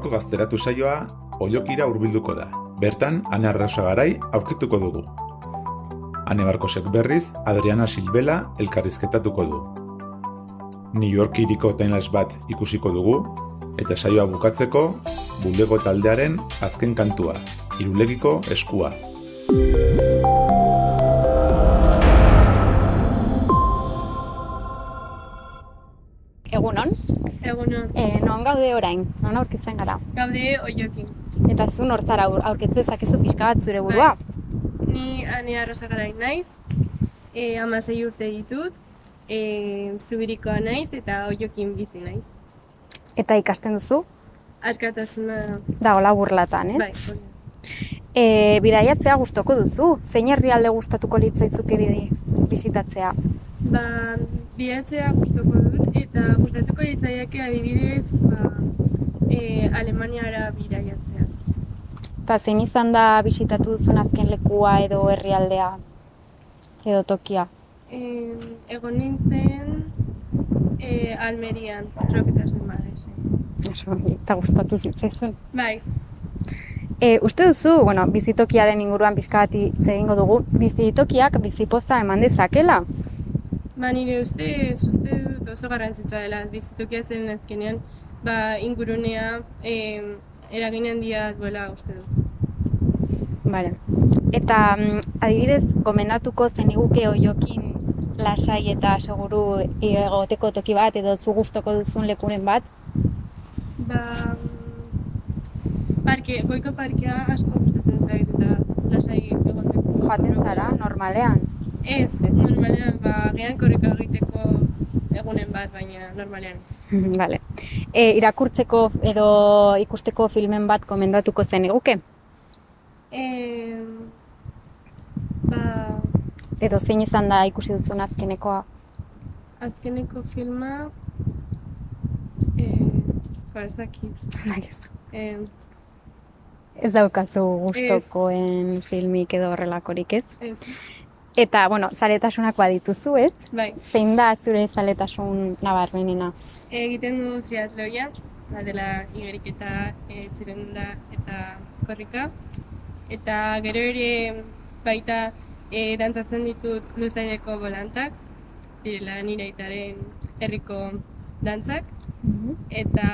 Gaurko gazteratu saioa Ollokira hurbilduko da. Bertan, Ane Arrasagarai aurkituko dugu. Ane Barkosek berriz, Adriana Silbela elkarrizketatuko du. New York hiriko timelapse bat ikusiko dugu, eta saioa bukatzeko, Bulego taldearen azken kantua, Irulegiko eskua. Egunon? Egunon. Non gaude orain? Non aurkitzen gara? Gaude Ollokin. Eta zu nortzara aurkeztu dezakezu pixka bat zure burua? Ni Ane Arrasagarai naiz, 16 urte ditut, Zubirikoa naiz eta Ollokin bizi naiz. Eta ikasten duzu? Askatasuna... Dagoela burlatan, ez? Bai, hori. Bidaiatzea gustoko duzu? Zein herrialde gustatuko litzaizuke bisitatzea? Bidaiatzea gustoko dut eta gustatuko litzaiake adibidez Alemaniara bidaiatzea. Eta zein izan da bisitatu duzun azken lekua edo herrialdea edo tokia? Egon nintzen Almerian, Roquetas de Madresen. Eta gustatu zitzaizun. Bai. Uste duzu, bizitokiaren inguruan pixka bat hitz egingo dugu, bizitokiak bizipoza eman dezakela? Nire ustez dut oso garrantzitsua dela bizitokia zen azkenean, ingurunea eragin handia duela uste dut. Bale. Eta adibidez, gomendatuko zeniguke Ollokin lasai eta seguru egoteko toki bat edo zu gustoko duzun lekuren bat? Goiko parkea asko gustatzen zait eta lasai egoteko. Joaten zara, normalean? Ez, normalean, agian korrika egiteko egunen bat, baina normalean. Bale. Irakurtzeko edo ikusteko filmen bat gomendatuko zeniguke? Edo zein izan da ikusi duzun azkenekoa? Azkeneko filma... ez dakit. Ez daukazu gustokoen filmik edo horrelakorik, ez? Ez. Eta, zaletasunak badituzu, ez? Bai. Zein da zure zaletasun nabarmenena? Egiten du triatloia, dela igeriketa, txirrindula eta korrika. Eta gero ere baita dantzatzen ditut luzaineko bolantak, direla nire aitaren herriko dantzak. Eta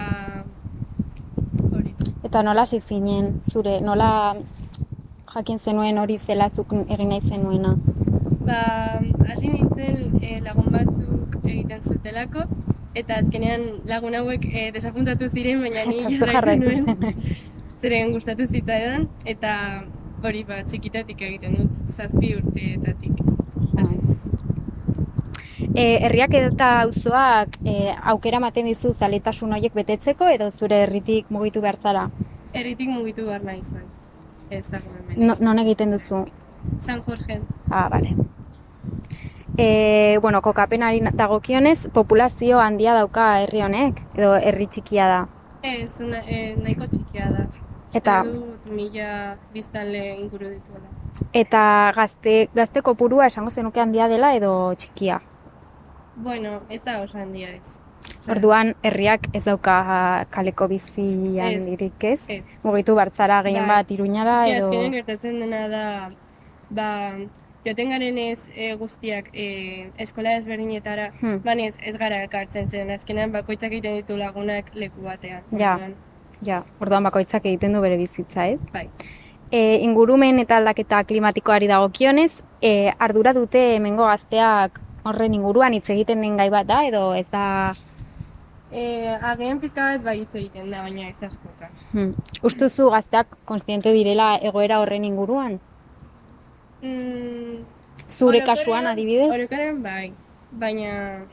hori. Eta nola hasi zinen zure, nola jakin zenuen hori zela zuk egin nahi zenuena? Hasi nintzen lagun batzuk egiten zutelako, eta azkenean lagun hauek desapuntatu ziren, baina ni jarraitu nuen. Zeren gustatu zitzaidan, eta hori txikitatik egiten dut, 7 urteetatik. Herriak eta auzoak aukera ematen dizu zaletasun horiek betetzeko edo zure herritik mugitu behar zara? Herritik mugitu behar nahi izan. Ez dago hemen. Non egiten duzu? San Jorge. Bale. Kokapenari dagokionez, populazio handia dauka herri honek, edo herri txikia da? Ez, nahiko txikia da. Eta 1000 biztanle inguru dituela. Eta gazte kopurua esango zenuke handia dela edo txikia? Bueno, ez da oso handia ez. Orduan, herriak ez dauka kaleko bizian dirik, ez? Ez. Mugitu bartzara gehien bat Iruñara edo... Azkenean gertatzen dena da, joaten garenez guztiak eskola ezberdinetara, banez ez gara elkartzen zen, azkenean bakoitzak egiten ditu lagunak leku batean. Ja, orduan bakoitzak egiten du bere bizitza, ez? Bai. Ingurumen eta aldaketa klimatikoari dagokionez, ardura dute hemengo gazteak horren inguruan hitz egiten den gai bat da, edo ez da... Agian pizka bat bai hitz egiten da, baina ez da askotan. Ustuzu gazteak konstiente direla egoera horren inguruan? Zure kasuan adibidez? Orokorrean bai, baina...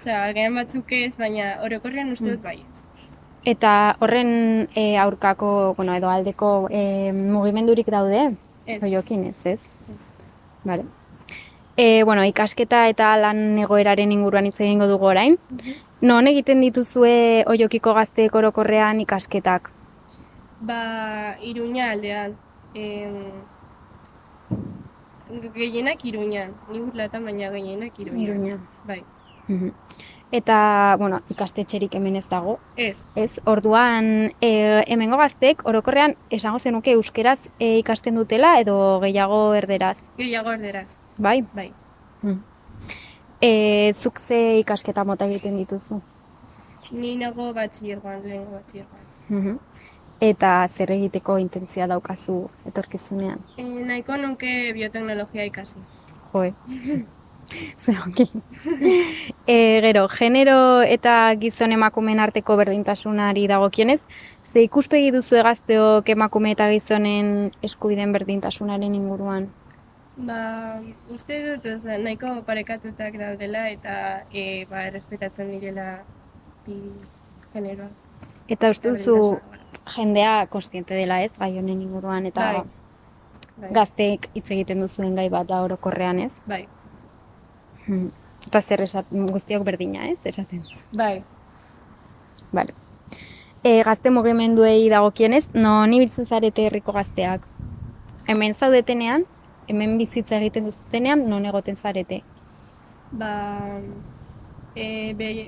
Agian batzuk ez, baina orokorrean uste dut bai ez. Eta horren aurkako, edo aldeko mugimendurik daude? Ez. Ollokin ez? Bale. Ikasketa eta lan egoeraren inguruan hitz egingo dugu orain. Non egiten dituzue Ollokiko gazteek orokorrean ikasketak? Iruña aldean. Gehienak Iruñan. Ni Burlatan, baina gehienak Iruñan. Iruña. Bai. Eta, bueno, ikastetxerik hemen ez dago. Ez, Ez, orduan, hemengo gaztek orokorrean esango zenuke euskeraz ikasten dutela edo gehiago erderaz, gehiago erderaz, bai? bai. Mm. Zuk ze ikasketa mota egiten dituzu? Ni nago batxilergoan, lehengo batxilergoan. Mhm. Eta zer egiteko intentzia daukazu etorkizunean? Nahiko nuke bioteknologia ikasi. Joe. Zeoki. Gero, genero eta gizon emakumeen arteko berdintasunari dagokionez, ze ikuspegi duzu gazteok emakume eta gizonen eskubideen berdintasunaren inguruan? Uste dut, nahiko parekatutak daudela eta errespetatzen direla bi generoa. Eta uste duzu jendea kontziente dela ez, gai honen inguruan, eta Bai. gazteek hitz egiten duzuen gai bat da orokorrean ez? Bai, Eta zer guztiok berdina ez, esaten. bai. Vale. Gazte mugimenduei dagokienez, non ibiltzen zarete herriko gazteak? Hemen zaudetenean, hemen bizitza egiten duzutenean, non egoten zarete?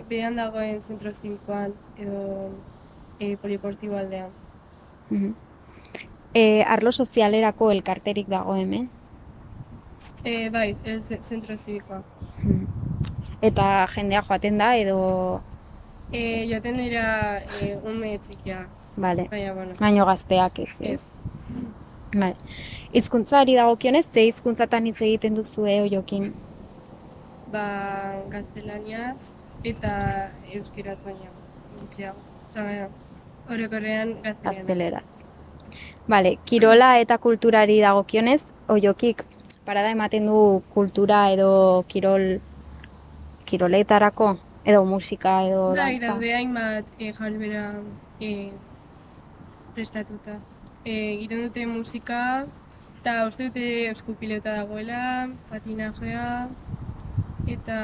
Behan dagoen zentro zibikoan edo poliportibo aldean. Arlo sozialerako elkarterik dago hemen? Bai, zentro zibikoa. Eta jendea joaten da edo... Joaten dira ume txikia, Vale. baina, bueno, Baino gazteak ez. ez. Vale. Hizkuntzari dagokionez, ze hizkuntzatan hitz egiten duzue Oiokin? Gaztelaniaz eta euskeraz baina gutxiago. Baina, orokorrean gaztelaniaz. Gaztelera. Vale, kirola eta kulturari dagokionez, Oiokik parada ematen du kultura edo kiroletarako edo musika edo Bai, dantza. daude hainbat jarduera prestatuta. Egiten dute musika eta uste dute eusko pilota dagoela, patinajea eta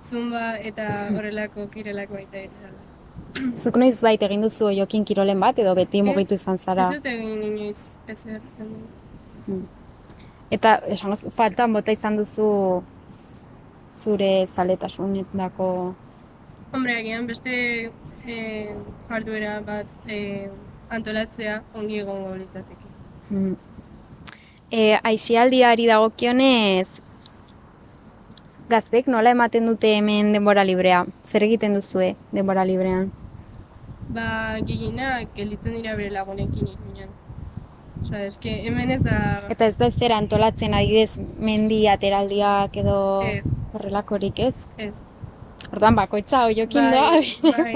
zumba eta horrelako kirolako baita ere. Zuk noiz bait egin duzu Oiokin kirolen bat edo beti mugitu izan zara? Ez dut egin inoiz ezer. Eta esango faltan bota izan duzu zure zaletasunetako... Hombre, agian beste jarduera bat antolatzea ongi egongo litzateke. Aisialdiari dagokionez, gaztek nola ematen dute hemen denbora librea? Zer egiten duzue denbora librean? Gehienak gelditzen dira bere lagunekin Iruñan. Osa, eske hemen ez da... Eta ez da zer antolatzen adibidez mendi ateraldiak edo Ez. horrelakorik ez? Ez. Orduan bakoitza Oiokin doa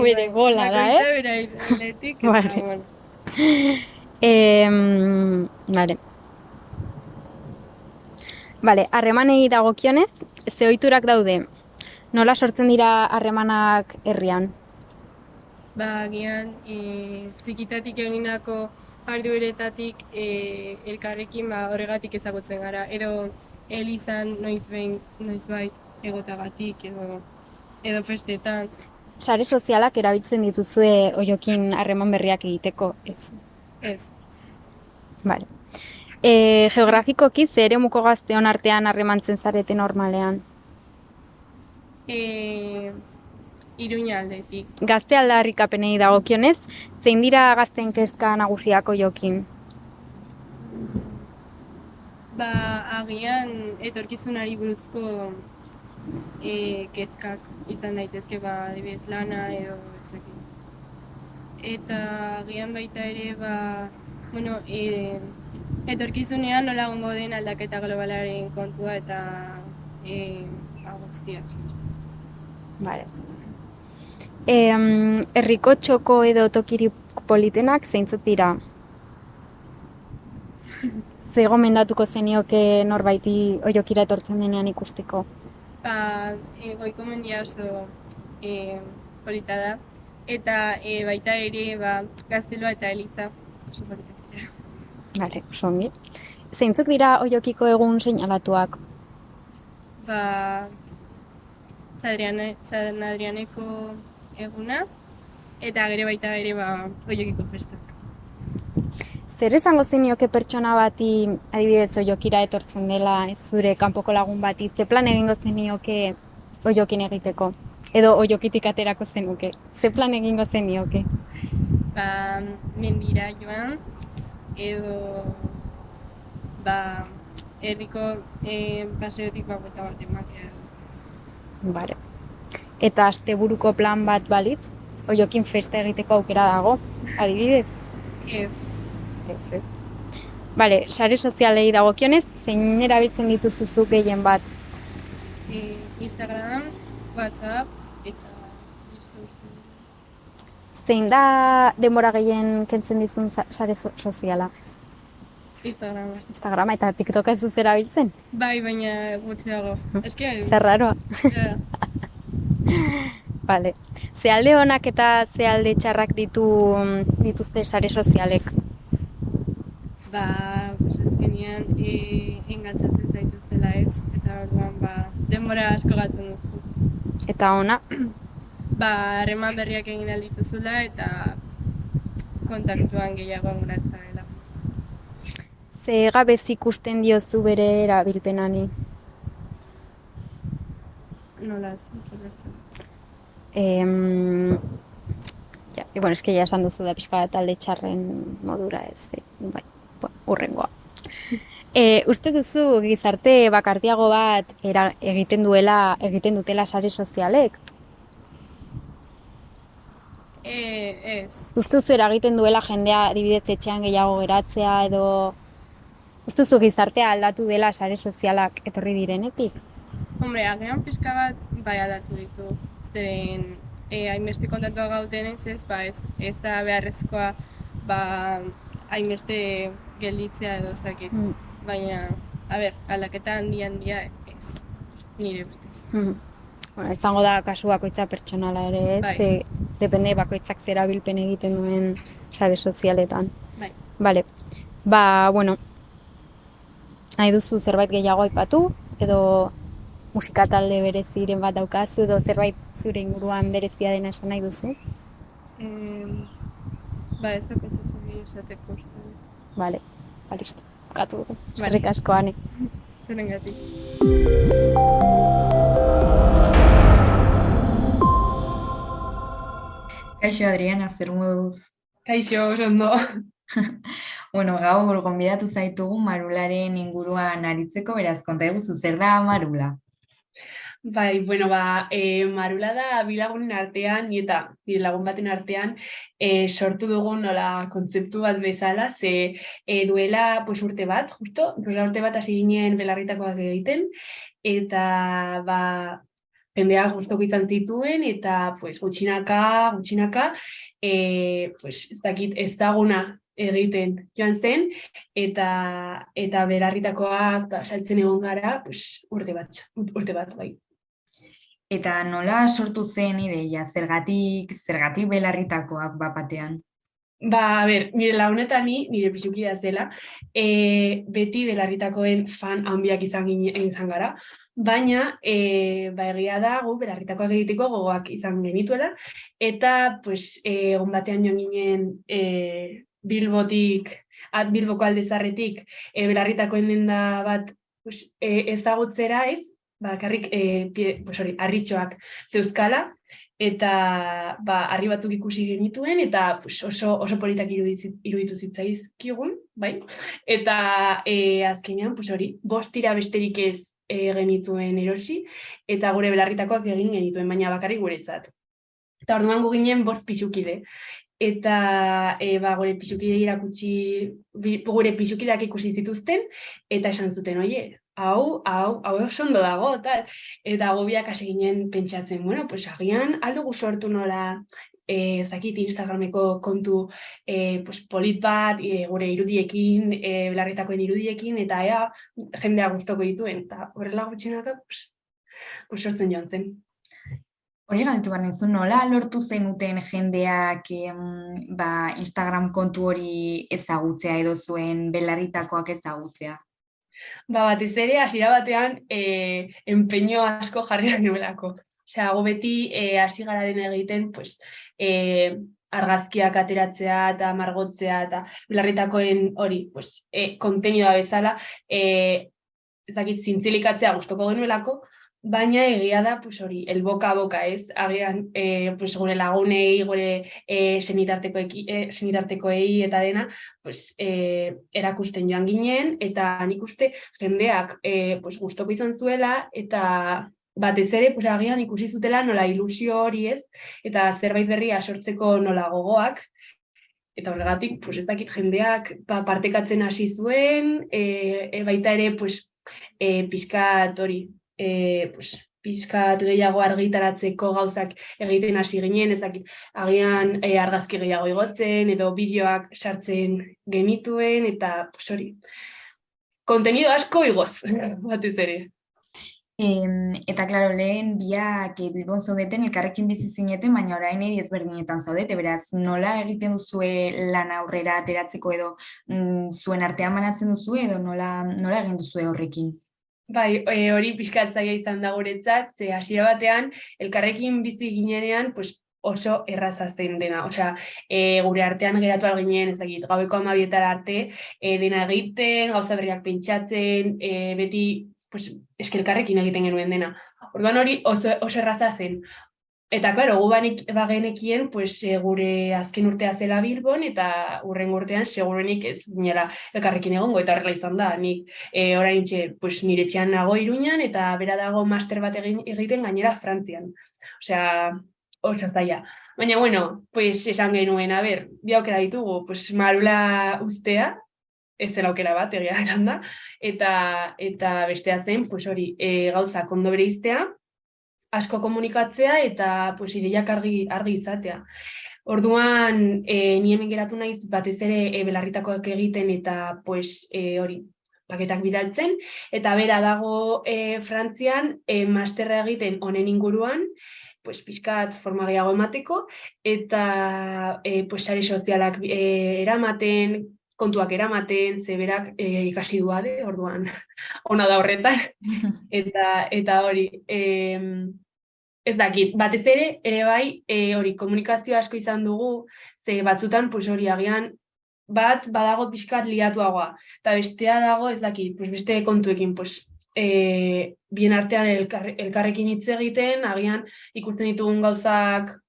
bere bola da, Bakoitza bere aldetik eta, Vale. bueno. Vale, harremanei dagokionez, ze ohiturak daude? Nola sortzen dira harremanak herrian? Agian txikitatik egindako jardueretatik elkarrekin horregatik ezagutzen gara. Edo elizan noizbait egotagatik edo festetan. Sare sozialak erabiltzen dituzue Oiokin harreman berriak egiteko, ez? Ez. Vale. Geografikoki ze eremuko gazteon artean harremantzen zarete normalean? Iruña aldetik. Gazte aldarrikapenei dagokionez, zein dira gazteen kezka nagusiak Oiokin? Agian etorkizunari buruzko kezkak izan daitezke, adibidez lana edo ezekin. Eta agian baita ere, etorkizunean nola egongo den aldaketa globalaren kontua eta guztiak. Vale. Herriko txoko edo tokiri politenak zeintzuk dira? Ze gomendatuko zenioke norbaiti Oiokira etortzen denean ikusteko? Goiko mendia oso polita da. Eta baita ere Gaztelua eta Eliza oso politak dira. Vale, oso ongi. Zeintzuk dira Oiokiko egun seinalatuak? San Adrianeko eguna eta gero baita ere Oiokiko festak. zer esango zenioke pertsona bati, adibidez, oiokira etortzen dela, zure kanpoko lagun bati, ze plan egingo zenioke oiokin egiteko? Edo oiokitik aterako zenuke? Ze plan egingo zenioke? Ba, mendira joan, edo herriko paseotik buelta bat ematea. Bare. Eta asteburuko plan bat balitz, oiokin festa egiteko aukera dago, adibidez? Ez, Ez. Bale, sare sozialei dagokionez, zein erabiltzen dituzu gehien bat? Instagram, WhatsApp, eta Zein da denbora gehien kentzen dizun sare soziala? Instagrama eta TikToka ez duz erabiltzen? Bai, baina gutxiago. Eske, Zer raroa. ja. Vale. Ze alde onak eta ze alde txarrak dituzte sare sozialek? Azkenean engantzatzen zaituztela ez, eta orduan denbora asko galtzen duzu. Eta ona? Harreman berriak egin aldituzula eta kontaktuan gehiago egonatzarela. Ze gabez ikusten diozu bere erabilpenani? Nola zintzulatzen. Bueno, eske ja esan duzu da pixka bat alde txarren modura ez, bai, hurrengoa. Uste duzu gizarte bakartiago bat egiten dutela sare sozialek? Ez. Uste duzu eragiten duela jendea adibidez etxean gehiago geratzea edo... Uste duzu gizartea aldatu dela sare sozialak etorri direnetik? Hombre, agian pixka bat bai aldatu ditu. Zeren hainbeste kontatua gauten ez da beharrezkoa hainbeste gelditzea edo ez dakit. Baina, aldaketa handia ez, nire ustez. Bueno, izango da kasu bakoitza pertsonala ere, ez? Bai. Depende bakoitzak zer erabilpen egiten duen sare sozialetan. Bai. Vale. Bueno, nahi duzu zerbait gehiago aipatu, edo musika talde bereziren bat daukazu, edo zerbait zure inguruan berezia dena esan nahi duzu? Ez dakotu zuri esateko uste. Vale, listo. Bukatu dugu. Eskerrik asko, Ane. Zurengatik. Kaixo, Adriana, zer moduz? Kaixo, oso ondo. Bueno, gaur gonbidatu zaitugu Marularen inguruan aritzeko, beraz, konta eguzu, zer da Marula? Bai, Marula da bi lagunen artean, eta nire lagun baten artean, sortu dugun nola kontzeptu bat bezala, ze duela urte bat, duela urte bat hasi ginen belarritakoak egiten, eta jendea guztoko izan zituen, eta gutxinaka, ez dakit ezaguna egiten joan zen, eta belarritakoak saltzen egon gara, urte bat, bai. Eta nola sortu zen ideia, zergatik belarritakoak bapatean? Nire lagun eta nire pisukidea zela, beti belarritakoen fan handiak izan gara, baina egia da gu belarritakoak egiteko gogoak izan genituela, eta egun batean joan ginen Bilboko alde zaharretik belarritakoen denda bat ezagutzera ez, bakarrik harritxoak zeuzkala, eta harri batzuk ikusi genituen, eta oso politak iruditu zitzaizkigun, bai? Eta azkenean, 5 tira besterik ez genituen erosi, eta gure belarritakoak egin genituen, baina bakarrik guretzat. Eta orduan gu ginen 5 pisukide. Eta gure pisukideak ikusi zituzten, eta esan zuten, oie, hau oso ondo dago, tal. Eta gobiak hasi ginen pentsatzen, agian aldugu sortu nola, ez dakit Instagrameko kontu polit bat, gure irudiekin, belarritakoen irudiekin, eta jendea guztoko dituen, eta horrela gutxinaka, sortzen joan zen. Hori galdetu behar nizu, nola lortu zenuten jendeak Instagram kontu hori ezagutzea edo zuen belarritakoak ezagutzea? Batez ere, hasiera batean, enpeño asko jarri genuelako. Osea, gu beti hasi gara dena egiten, argazkiak ateratzea eta margotzea eta belarritakoen hori, pues, kontenidua bezala, ezakit, zintzilikatzea gustoko genuelako, baina egia da, pues hori, el boca a boca, ez? Agian, pues gure lagunei, gure senitartekoei eta dena, pues erakusten joan ginen, eta nik uste jendeak pues gustoko izan zuela, eta batez ere, pues agian ikusi zutela nola ilusio hori, ez? Eta zerbait berria sortzeko nola gogoak, eta horregatik, pues ez dakit jendeak partekatzen hasi zuen, baita ere, pues, pixkat hori, pues, pixkat gehiago argitaratzeko gauzak egiten hasi ginen, ez dakit, agian argazki gehiago igotzen, edo bideoak sartzen genituen, eta pues hori, kontenido asko igoz, batez ere. Eta, klaro, lehen biak Bilbon zaudeten, elkarrekin bizi zineten, baina orain eri ezberdinetan zaudete, beraz, nola egiten duzue lan aurrera ateratzeko edo zuen artean banatzen duzue edo nola egin duzue horrekin? Bai, hori pixkat zaila izan da guretzat, ze hasiera batean, elkarrekin bizi ginenean, pues, oso erraza zen dena. Osea, gure artean geratu alginen, ezagit, gaueko 12 arte, dena egiten, gauza berriak pentsatzen, beti, pues, eskelkarrekin egiten genuen dena. Orduan hori oso erraza zen. Eta, klaro, gu bagenekien, pues, gure azken urtea zela Bilbon, eta hurrengo urtean segurenik ez ginela elkarrekin egongo, eta horrela izan da. Nik oraintxe, pues, nire etxean nago Iruñan, eta bera dago master bat egiten gainera Frantzian. Osea, oso zaila. Baina, bueno, pues, esan genuen, a ber, bi aukera ditugu, pues, Marula uztea, ez zela aukera bat, egia esan da, eta bestea zen, pues, hori, gauzak ondo bereiztea, asko komunikatzea eta pues, ideiak argi izatea. Orduan, ni hemen geratu naiz batez ere belarritakoak egiten eta pues, hori, paketak bidaltzen, eta bera dago Frantzian masterra egiten honen inguruan, pues, pixkat forma gehiago emateko, eta pues, sare sozialak eramaten, kontuak eramaten, zeberak ikasi duade, orduan, ona da horretan, eta hori, ez dakit, batez ere bai, hori, komunikazio asko izan dugu, ze batzutan, pues hori, agian, bat badago pixkat liatuagoa, eta bestea dago, ez dakit, pues beste kontuekin, pues, bien artean elkarrekin hitz egiten, agian ikusten ditugun gauzak,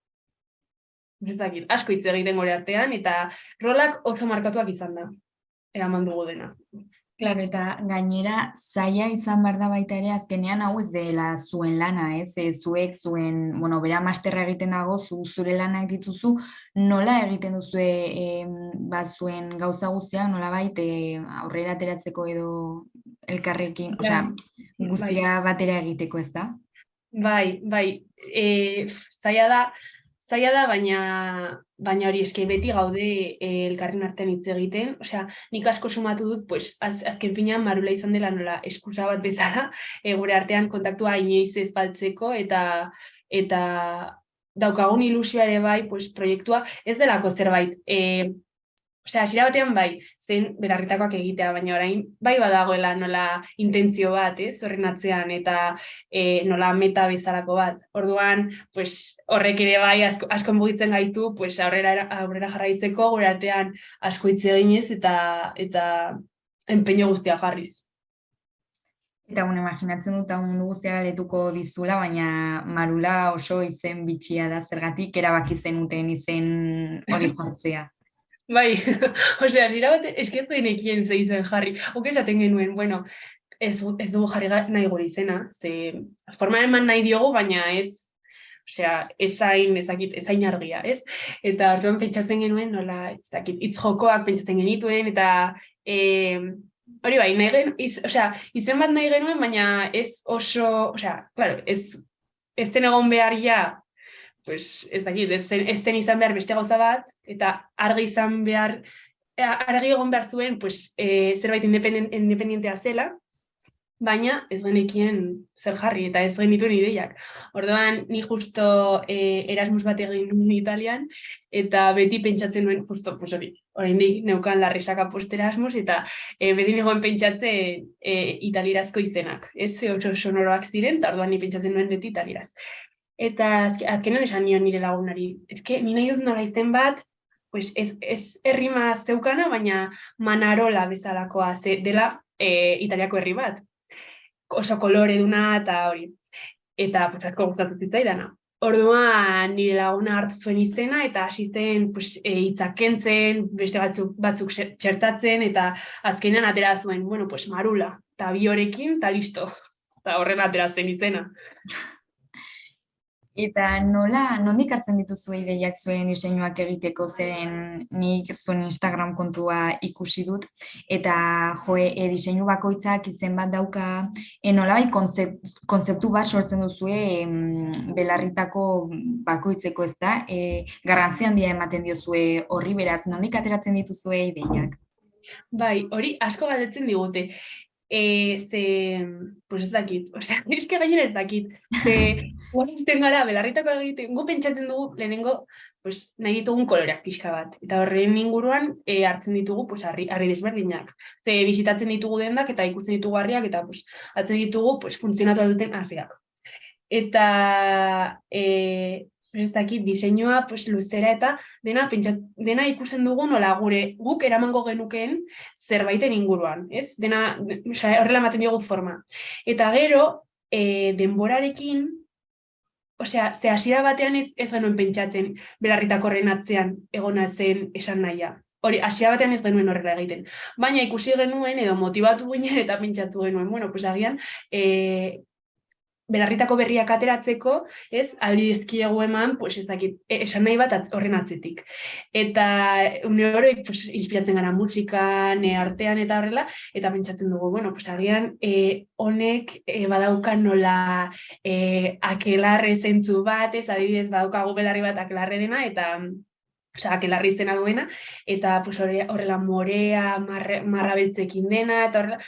ez dakit, asko hitz egiten gure artean, eta rolak oso markatuak izan da, eraman dugu dena. Claro, eta gainera zaila izan behar da baita ere azkenean hau ez dela zuen lana, ez? Zuek zuen, bueno, bera masterra egiten dago, zure lanak dituzu, nola egiten duzue zuen gauza guztiak, nola baita aurrera ateratzeko edo elkarrekin, osea, guztia batera egiteko, ez da? Bai, zaila da, baina hori eske beti gaude elkarren artean hitz egiten, osea, nik asko sumatu dut, pues, azken finean Marula izan dela nola eskusa bat bezala, gure artean kontaktua inoiz ez baltzeko, eta daukagun ilusioa ere bai, pues, proiektua ez delako zerbait, osea, hasiera batean bai, zen belarritakoak egitea, baina orain bai badagoela nola intentzio bat, horren atzean, eta nola meta bezalako bat. Orduan, pues, horrek ere bai asko mugitzen gaitu, pues, aurrera jarraitzeko, gure artean asko hitz eginez eta enpeño guztia jarriz. Eta imaginatzen dut mundu guztia galdetuko dizula, baina Marula oso izen bitxia da, zergatik erabaki zenuten izen hori jartzea. Bai, osea, zira bat, ez genekien ze izen jarri. Oketaten genuen, bueno, ez dugu jarri nahi gure izena, ze forma eman nahi diogu, baina ez, osea, ezain argia, ez? Eta orduan pentsatzen genuen, nola, ez dakit, hitz jokoak pentsatzen genituen, eta hori bai, izen bat nahi genuen, baina ez oso, osea, claro, ez zen egon behar ja, pues, ez dakit, ez zen izan behar beste gauza bat, eta argi egon behar zuen, pues, zerbait independentea zela, baina ez genekien zer jarri, eta ez genituen ideiak. Orduan, ni justo Erasmus bat egin nuen Italian, eta beti pentsatzen nuen, justo, pues hori, oraindik neukan larrisaka post Erasmus, eta beti negoen pentsatzen italierazko izenak. Ez oso sonoroak ziren, eta orduan ni pentsatzen nuen beti italieraz. Eta azkenean esan nion nire lagunari, ni nahi dut nola izen bat, pues ez errima zeukana, baina Manarola bezalakoa, dela Italiako herri bat. Oso kolore duna eta hori. Eta pues, asko gustatu zitzaidana. Orduan nire laguna hartu zuen izena eta hasi zen pues, hitzak kentzen, beste batzuk txertatzen eta azkenean atera zuen, bueno, pues Marula, eta bi horekin, eta listo. Eta horren atera zen izena. Eta nondik hartzen dituzu ideiak zuen diseinuak egiteko, zeren nik zuen Instagram kontua ikusi dut, eta diseinu bakoitzak izen bat dauka, nolabait kontzeptu bat sortzen duzue belarritako bakoitzeko, ez da? Garrantzi handia ematen diozue horri, beraz, nondik ateratzen dituzue ideiak? Bai, hori asko galdetzen digute. Pues ez dakit, eske gainera ez dakit. Guazten gara, belarritako egiten, gu pentsatzen dugu, lehenengo, pues, nahi ditugun koloreak pixka bat. Eta horren inguruan hartzen ditugu pues, harri desberdinak. Bizitatzen ditugu dendak eta ikusten ditugu harriak eta pues, hartzen ditugu pues, funtzionatu duten harriak. Eta ez dakit, diseinua pues, luzera eta dena ikusten dugu nola guk eramango genukeen zerbaiten inguruan, ez? Horrela ematen diogu forma. Eta gero, denborarekin, ze hasiera batean ez genuen pentsatzen belarritako horren atzean egona zen esan nahia. Hori, hasiera batean ez genuen horrela egiten. Baina ikusi genuen edo motibatu ginen eta pentsatu genuen, bueno, pues agian, belarritako berriak ateratzeko, ez, aldi dizkiegu eman, pues ez dakit, esan nahi bat horren atzetik. Eta une horiek, pues, inspiratzen gara musikan, artean eta horrela, eta pentsatzen dugu, bueno, pues agian, honek badauka nola akelarre zentzu bat, ez, adibidez, badaukagu belarri bat akelarrena, eta akelarri izena duena, eta pues, horrela morea, marra beltzekin dena, eta horrela,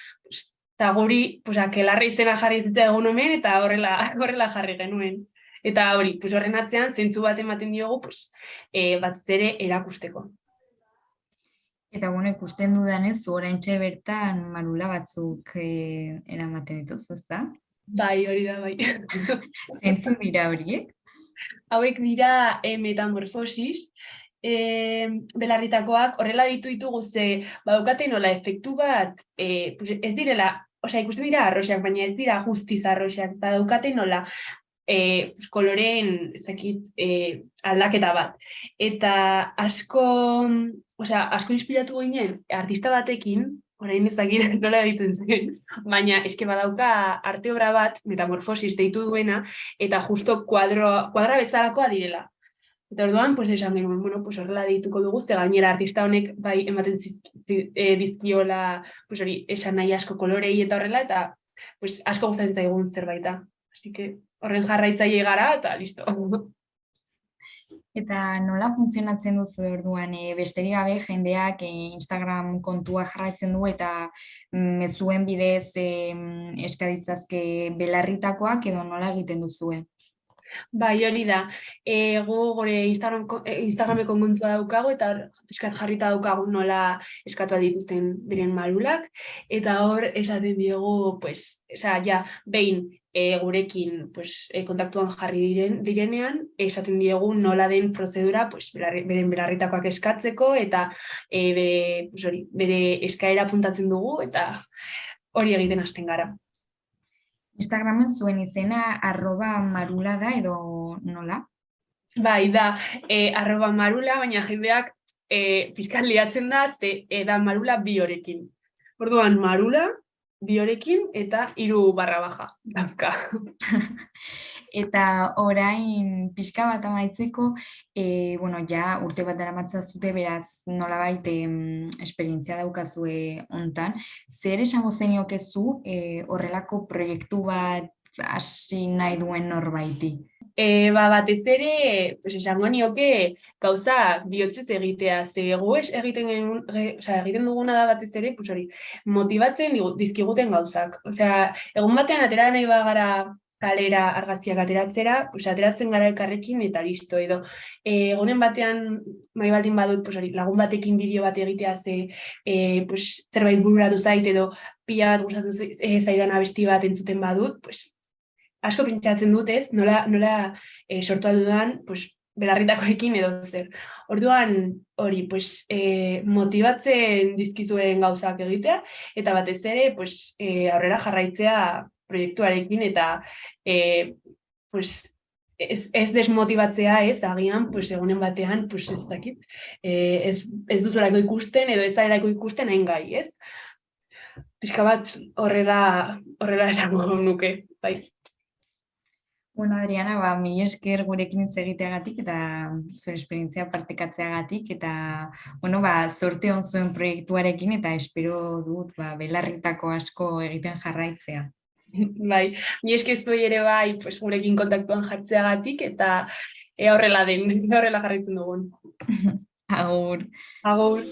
eta guri, akelarri izena jarri zita egun hemen, eta horrela jarri genuen. Eta hori, horren atzean, zentzu bat ematen diogu, bat ere erakusteko. Eta, ikusten dudanez, oraintxe bertan Marula batzuk eramaten dituzu, ezta? Bai, hori da, bai. Zentzu dira horiek? Hauek dira metamorfosis, belarritakoak horrela ditugu ze badukate nola efektu bat, ez direla, ikusten dira arroxak, baina ez dira guztiz arroxak, badukate nola koloreen aldaketa bat. Eta asko inspiratu ginen artista batekin, orain ez dakit nola egiten zen, baina eske badauka arte obra bat, metamorfosis deitu duena, eta justo kuadra bezalakoa direla. Eta orduan, esan genuen, horrela deituko dugu, ze gainera artista honek bai ematen dizkiola esan nahi asko kolorei eta horrela, eta asko gustatzen zaigun zerbaita. Así que horren jarraitzaile gara, eta listo. Eta nola funtzionatzen duzu orduan, besterik gabe jendeak Instagram kontua jarraitzen du eta mezuen bidez eskaditzazke belarritakoak edo nola egiten duzue? Bai, hori da. Gu gure Instagrameko kontua daukagu eta eskat jarrita daukagu nola eskatu dituzten beren marulak. Eta hor esaten diogu, behin gurekin kontaktuan jarri direnean, esaten diogu nola den prozedura beren belarritakoak eskatzeko eta bere eskaera puntatzen dugu eta hori egiten hasten gara. Instagramen zuen izena @marula da edo nola? Bai, da @marula, baina jendeak pizkat liatzen da, da Marula bi horekin. Orduan, Marula bi horekin eta 3/. Dazka. Eta orain pixka bat amaitzeko, ja urte bat daramatza zute, beraz nolabait esperientzia daukazue hontan. Zer esango zeniokezu horrelako proiektu bat hasi nahi duen norbaiti? Batez ere, esango nioke gauzak bihotzez egitea, ze gu egiten duguna da batez ere, motibatzen dizkiguten gauzak. Egun batean atera nahi bagara kalera argazkiak ateratzera, ateratzen gara elkarrekin eta listo, edo egunen batean nahi baldin badut lagun batekin bideo bat egitea zerbait bururatu zait edo pila bat gustatu zaidan abesti bat entzuten badut, asko pentsatzen dut, ez? Nola sortu aldudan, pues, belarritakoekin edo zer. Orduan, hori, pues, motibatzen dizkizuen gauzak egitea, eta batez ere, pues, aurrera jarraitzea proiektuarekin, eta pues, ez desmotibatzea, ez, agian, pues, egunen batean, pues, ez dakit, ez duzulako ikusten, edo ez zarelako ikusten hain gai, ez? Pixka bat horrela esango nuke, bai. Bueno, Adriana, mila esker gurekin hitz egiteagatik eta zure esperientzia partekatzeagatik eta zorte on zuen proiektuarekin eta espero dut belarritako asko egiten jarraitzea. Bai, mila esker zuei ere bai, pues, gurekin kontaktuan jartzeagatik eta horrela jarraitzen dugun. Agur. Agur.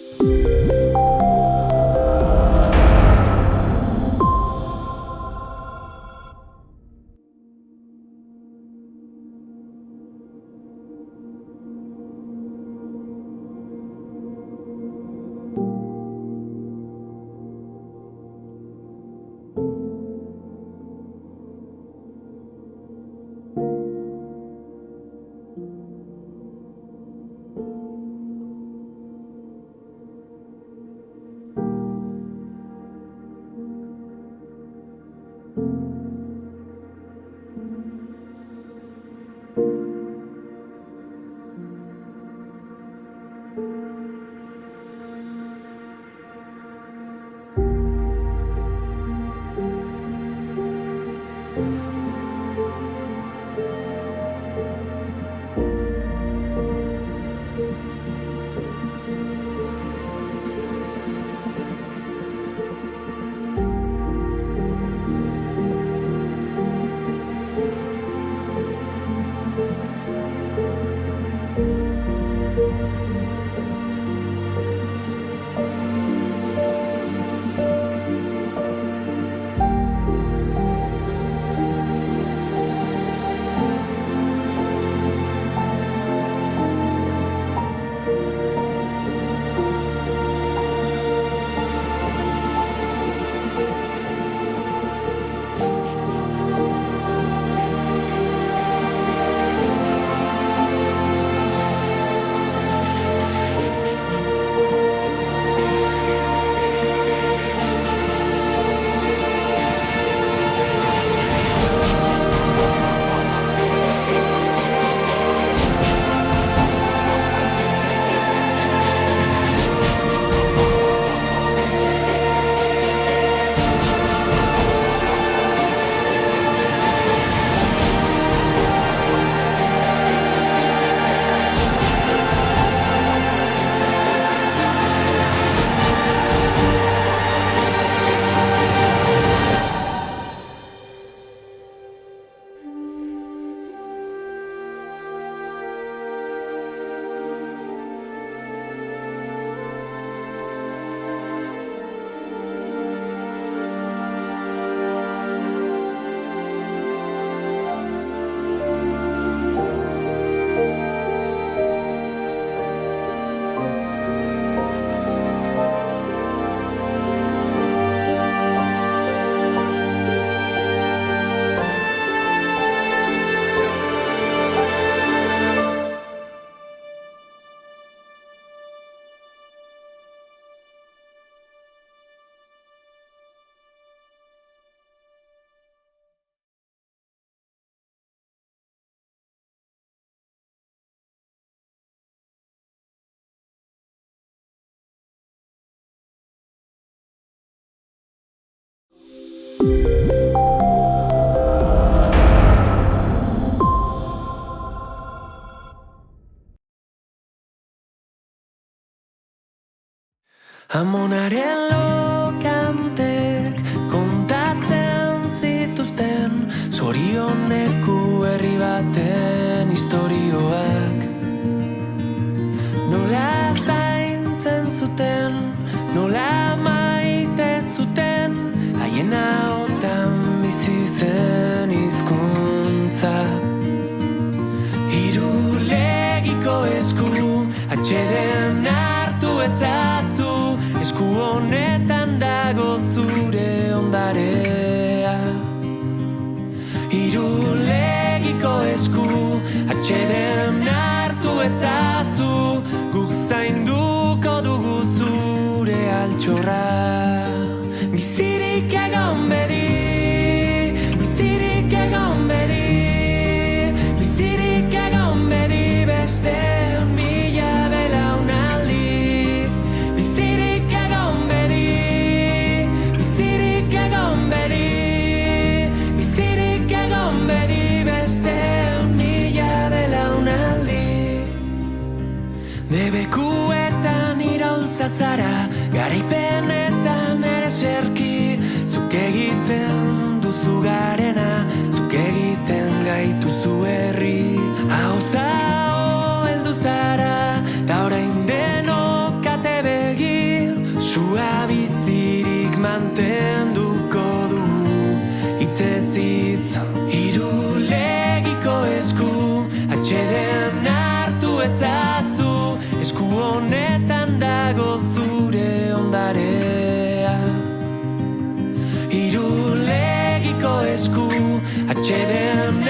Amonaren lokantek kontatzen zituzten zorioneko herri baten istorioak. Nola zaintzen zuten, nola maite zuten, haien ahotan bizi zen hizkuntza. Irulegiko esku atxeden hartu ezazu, esku honetan dago zure ondarea. Irulegiko esku atxeden hartu ezazu, guk zainduko dugu zure altxorra. Bizirik egon bedi, bizirik egon bedi, bizirik egon bedi beste mila belaunaldi. Bizirik egon bedi, bizirik egon bedi, bizirik egon bedi beste mila belaunaldi. Debekuetan iraultza zara, garaipenetan ere serki, zuk egiten duzu garena, zuk egiten gaituzu herri. Hauza heldu zara, ta orain denok ate begi, sua bizirik mantenduko du, hitzez hitz. Irulegiko esku atxeden hartu ezazu, esku honetan dago zure ondarea. Irulegiko esku atxeden